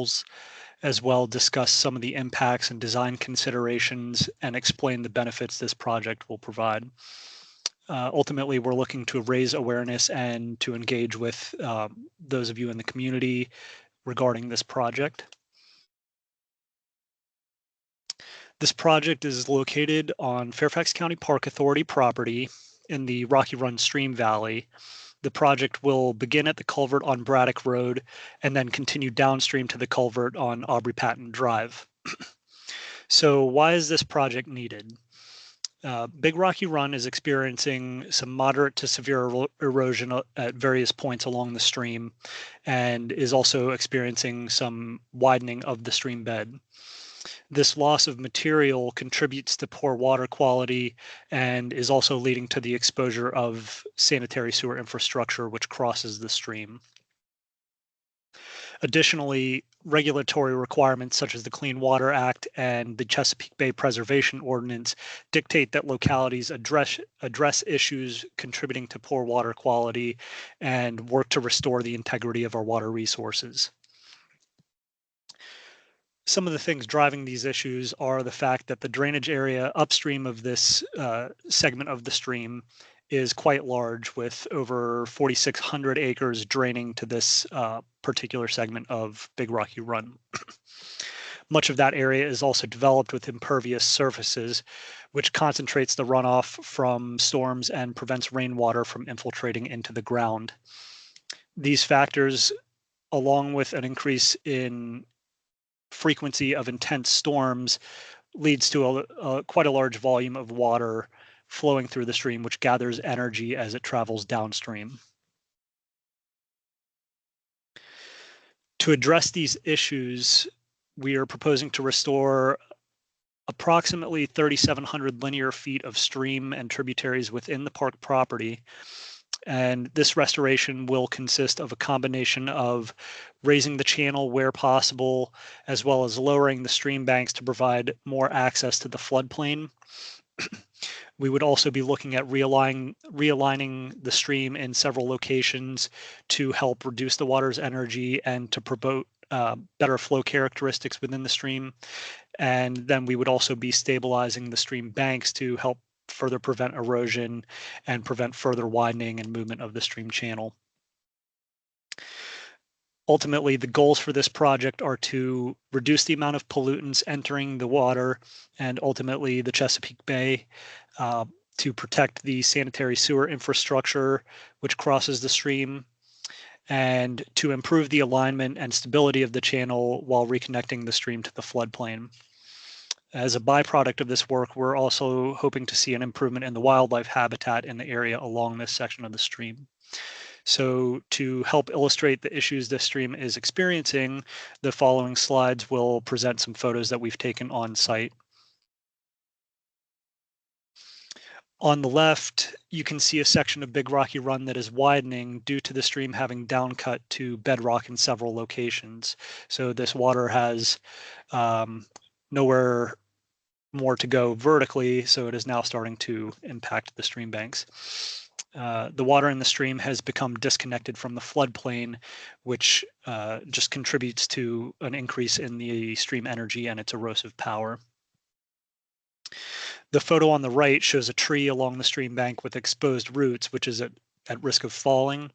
goals, as well discuss some of the impacts and design considerations, and explain the benefits this project will provide. Ultimately, we're looking to raise awareness and to engage with those of you in the community regarding this project. This project is located on Fairfax County Park Authority property in the Rocky Run Stream Valley. The project will begin at the culvert on Braddock Road and then continue downstream to the culvert on Aubrey Patton Drive. So why is this project needed? Big Rocky Run is experiencing some moderate to severe erosion at various points along the stream and is also experiencing some widening of the stream bed. This loss of material contributes to poor water quality and is also leading to the exposure of sanitary sewer infrastructure which crosses the stream. Additionally, regulatory requirements such as the Clean Water Act and the Chesapeake Bay Preservation Ordinance dictate that localities address issues contributing to poor water quality and work to restore the integrity of our water resources. Some of the things driving these issues are the fact that the drainage area upstream of this segment of the stream is quite large, with over 4,600 acres draining to this particular segment of Big Rocky Run. Much of that area is also developed with impervious surfaces, which concentrates the runoff from storms and prevents rainwater from infiltrating into the ground. These factors, along with an increase in frequency of intense storms, leads to quite a large volume of water flowing through the stream, which gathers energy as it travels downstream. To address these issues, we are proposing to restore approximately 3,700 linear feet of stream and tributaries within the park property. And this restoration will consist of a combination of raising the channel where possible, as well as lowering the stream banks to provide more access to the floodplain. We would also be looking at realigning the stream in several locations to help reduce the water's energy and to promote better flow characteristics within the stream. And then we would also be stabilizing the stream banks to help further prevent erosion and prevent further widening and movement of the stream channel. Ultimately, the goals for this project are to reduce the amount of pollutants entering the water and ultimately the Chesapeake Bay, to protect the sanitary sewer infrastructure which crosses the stream, and to improve the alignment and stability of the channel while reconnecting the stream to the floodplain. As a byproduct of this work, we're also hoping to see an improvement in the wildlife habitat in the area along this section of the stream. So to help illustrate the issues this stream is experiencing, the following slides will present some photos that we've taken on site. On the left, you can see a section of Big Rocky Run that is widening due to the stream having downcut to bedrock in several locations. So this water has nowhere more to go vertically, so it is now starting to impact the stream banks. The water in the stream has become disconnected from the floodplain, which just contributes to an increase in the stream energy and its erosive power. The photo on the right shows a tree along the stream bank with exposed roots, which is at risk of falling.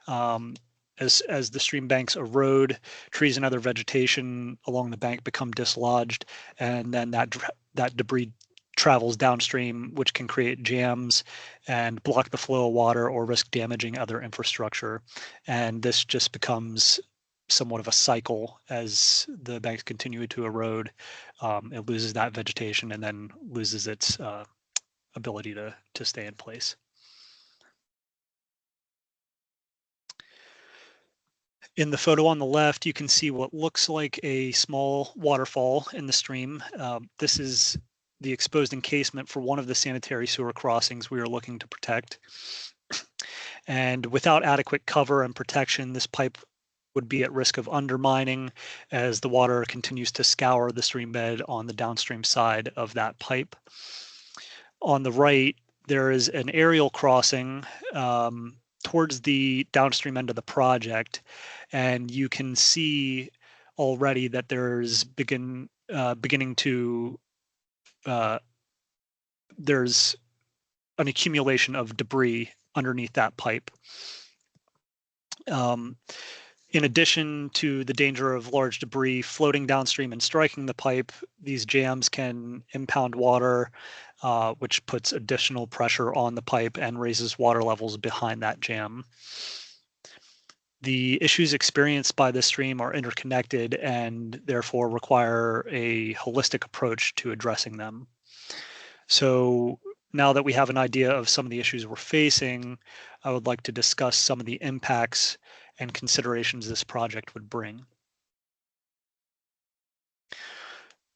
As the stream banks erode, trees and other vegetation along the bank become dislodged, and then that debris travels downstream, which can create jams and block the flow of water or risk damaging other infrastructure. And this just becomes somewhat of a cycle as the banks continue to erode. It loses that vegetation and then loses its ability to stay in place. In the photo on the left, you can see what looks like a small waterfall in the stream. This is the exposed encasement for one of the sanitary sewer crossings we are looking to protect. And without adequate cover and protection, this pipe would be at risk of undermining as the water continues to scour the stream bed on the downstream side of that pipe. On the right, there is an aerial crossing towards the downstream end of the project, and you can see already that there's there's an accumulation of debris underneath that pipe. In addition to the danger of large debris floating downstream and striking the pipe, these jams can impound water, which puts additional pressure on the pipe and raises water levels behind that jam. The issues experienced by this stream are interconnected and therefore require a holistic approach to addressing them. So now that we have an idea of some of the issues we're facing, I would like to discuss some of the impacts and considerations this project would bring.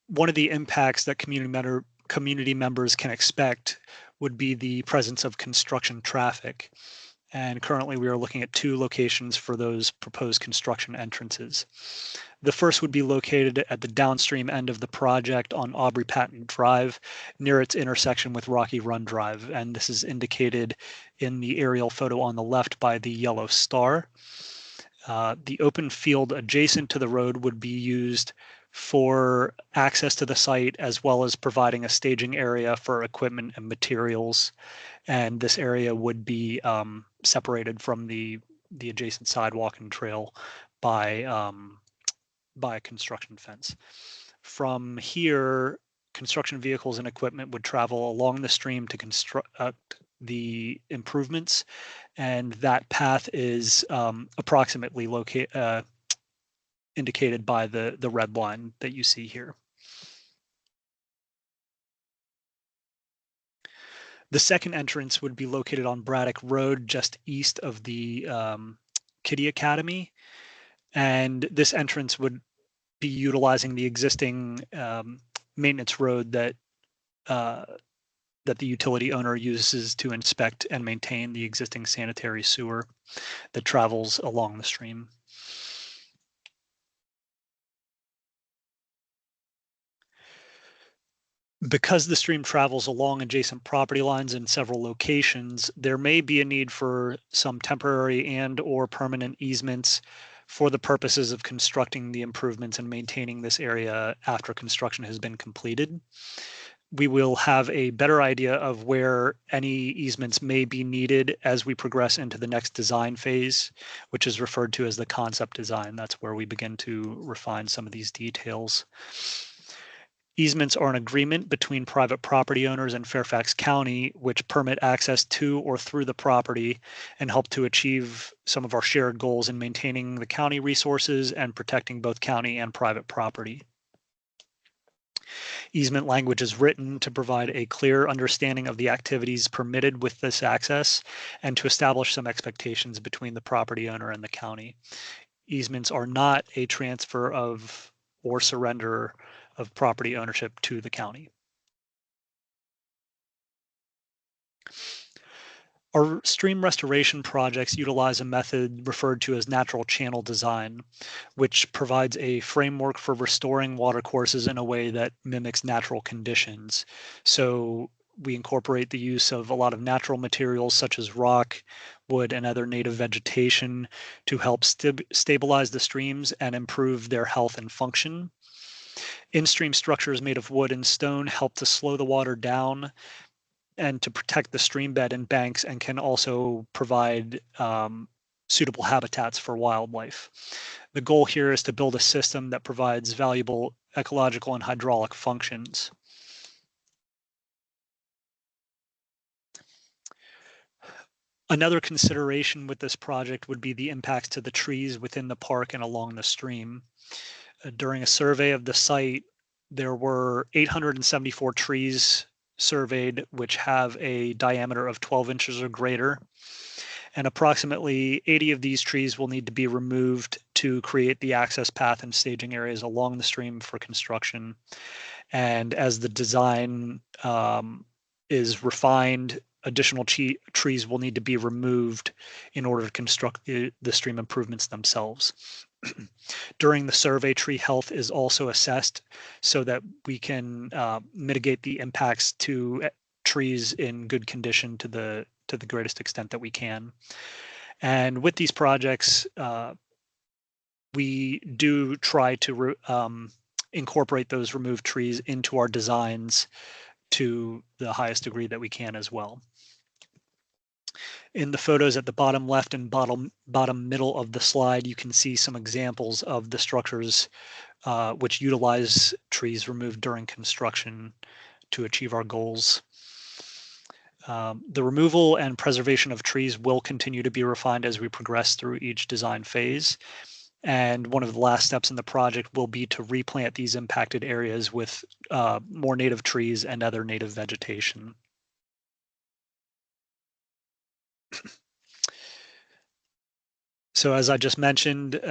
One of the impacts that community members can expect would be the presence of construction traffic. And currently we are looking at 2 locations for those proposed construction entrances. The first would be located at the downstream end of the project on Aubrey Patton Drive, near its intersection with Rocky Run Drive. And this is indicated in the aerial photo on the left by the yellow star. The open field adjacent to the road would be used for access to the site, as well as providing a staging area for equipment and materials. And this area would be separated from the adjacent sidewalk and trail by a construction fence. From here, construction vehicles and equipment would travel along the stream to construct the improvements, and that path is approximately indicated by the red line that you see here. The second entrance would be located on Braddock Road, just east of the Kitty Academy, and this entrance would be utilizing the existing maintenance road that the utility owner uses to inspect and maintain the existing sanitary sewer that travels along the stream. Because the stream travels along adjacent property lines in several locations, there may be a need for some temporary and/or permanent easements for the purposes of constructing the improvements and maintaining this area after construction has been completed. We will have a better idea of where any easements may be needed as we progress into the next design phase, which is referred to as the concept design. That's where we begin to refine some of these details. Easements are an agreement between private property owners and Fairfax County, which permit access to or through the property and help to achieve some of our shared goals in maintaining the county resources and protecting both county and private property. Easement language is written to provide a clear understanding of the activities permitted with this access and to establish some expectations between the property owner and the county. Easements are not a transfer of or surrender of property ownership to the county. Our stream restoration projects utilize a method referred to as natural channel design, which provides a framework for restoring watercourses in a way that mimics natural conditions. So we incorporate the use of a lot of natural materials such as rock, wood, and other native vegetation to help stabilize the streams and improve their health and function. In-stream structures made of wood and stone help to slow the water down and to protect the stream bed and banks, and can also provide suitable habitats for wildlife. The goal here is to build a system that provides valuable ecological and hydraulic functions. Another consideration with this project would be the impacts to the trees within the park and along the stream. During a survey of the site, there were 874 trees surveyed which have a diameter of 12 inches or greater, and approximately 80 of these trees will need to be removed to create the access path and staging areas along the stream for construction. And as the design is refined, additional trees will need to be removed in order to construct the stream improvements themselves. During the survey, tree health is also assessed so that we can mitigate the impacts to trees in good condition to the greatest extent that we can. And with these projects, we do try to incorporate those removed trees into our designs to the highest degree that we can as well. In the photos at the bottom left and bottom middle of the slide, you can see some examples of the structures which utilize trees removed during construction to achieve our goals. The removal and preservation of trees will continue to be refined as we progress through each design phase. And one of the last steps in the project will be to replant these impacted areas with more native trees and other native vegetation. So as I just mentioned,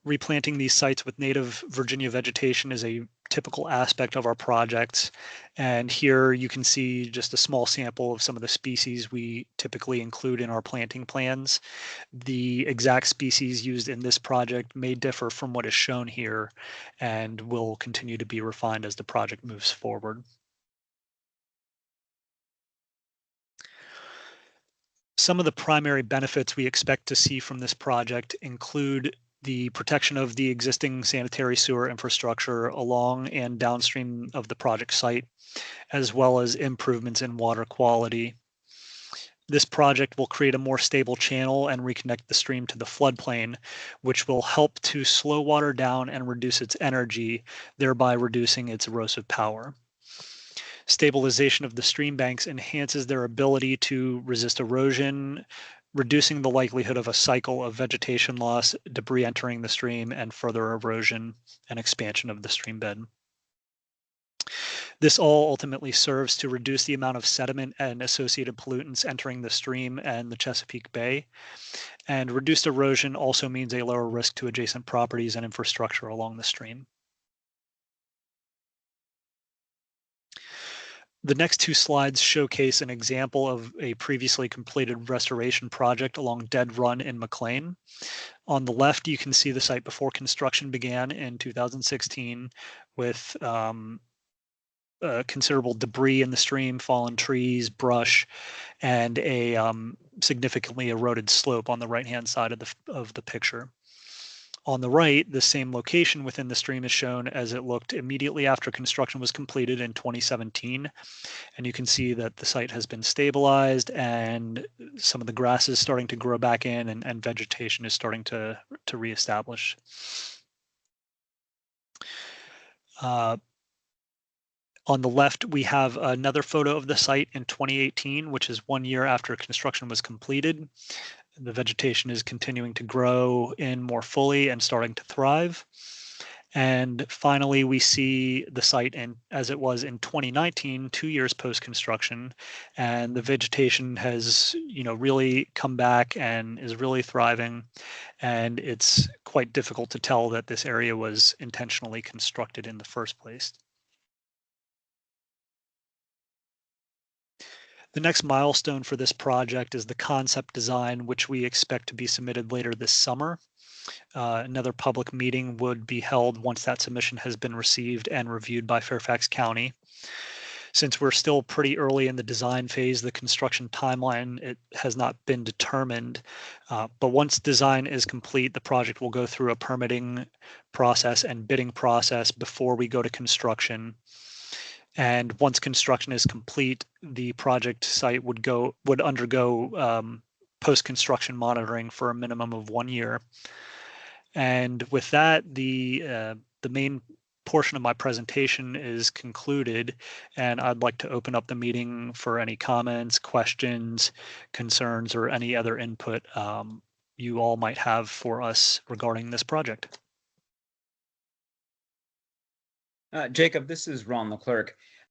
replanting these sites with native Virginia vegetation is a typical aspect of our projects. And here you can see just a small sample of some of the species we typically include in our planting plans. The exact species used in this project may differ from what is shown here and will continue to be refined as the project moves forward. Some of the primary benefits we expect to see from this project include the protection of the existing sanitary sewer infrastructure along and downstream of the project site, as well as improvements in water quality. This project will create a more stable channel and reconnect the stream to the floodplain, which will help to slow water down and reduce its energy, thereby reducing its erosive power. Stabilization of the stream banks enhances their ability to resist erosion, reducing the likelihood of a cycle of vegetation loss, debris entering the stream, and further erosion and expansion of the stream bed. This all ultimately serves to reduce the amount of sediment and associated pollutants entering the stream and the Chesapeake Bay. And reduced erosion also means a lower risk to adjacent properties and infrastructure along the stream. The next two slides showcase an example of a previously completed restoration project along Dead Run in McLean. On the left, you can see the site before construction began in 2016 with considerable debris in the stream, fallen trees, brush, and a significantly eroded slope on the right-hand side of the picture. On the right, the same location within the stream is shown as it looked immediately after construction was completed in 2017. And you can see that the site has been stabilized and some of the grass is starting to grow back in and vegetation is starting to reestablish. On the left, we have another photo of the site in 2018, which is 1 year after construction was completed. The vegetation is continuing to grow in more fully and starting to thrive. And finally, we see the site as it was in 2019, 2 years post-construction, and the vegetation has, really come back and is really thriving. And it's quite difficult to tell that this area was intentionally constructed in the first place. The next milestone for this project is the concept design, which we expect to be submitted later this summer. Another public meeting would be held once that submission has been received and reviewed by Fairfax County. Since we're still pretty early in the design phase, the construction timeline has not been determined. But once design is complete, the project will go through a permitting process and bidding process before we go to construction. And once construction is complete, the project site would undergo post-construction monitoring for a minimum of 1 year. And with that, the main portion of my presentation is concluded, and I'd like to open up the meeting for any comments, questions, concerns, or any other input you all might have for us regarding this project. Jacob, this is Ron, the clerk.